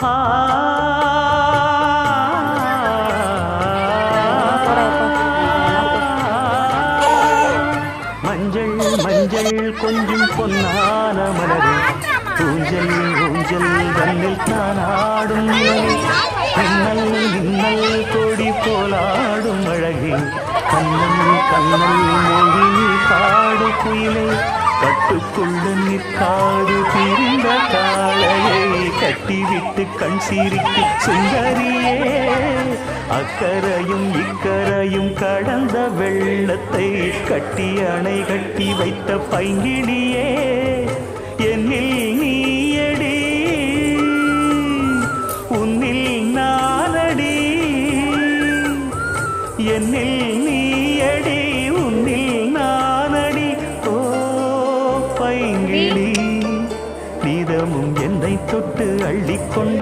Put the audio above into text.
ஆ மஞ்சள் மஞ்சள் கொஞ்சம் பொன்னான மலரே ஊஞ்சல் ஊஞ்சல் தன்னில் தானாடும் மின்னல் மின்னல் கொடி போலாடும் அழகே கண்ணன் கண்ணல் மொழி காடு குயிலை கட்டுக்குள்ள நிற்காது பிரிந்த காளையை கட்டிவிட்டு கண் சிரிக்கு சுந்தரியே அக்கரையும் இக்கரையும் கடந்த வெள்ளத்தை கட்டி அணை கட்டி வைத்த பைங்கிடியே என்னில் நீயடி உன்னில் நானடி என்னில் நீயடி உன்னில் நானடி ஓ பைங்கிடி நீதமும் என்னை தொட்டு அள்ளிக்கொண்டு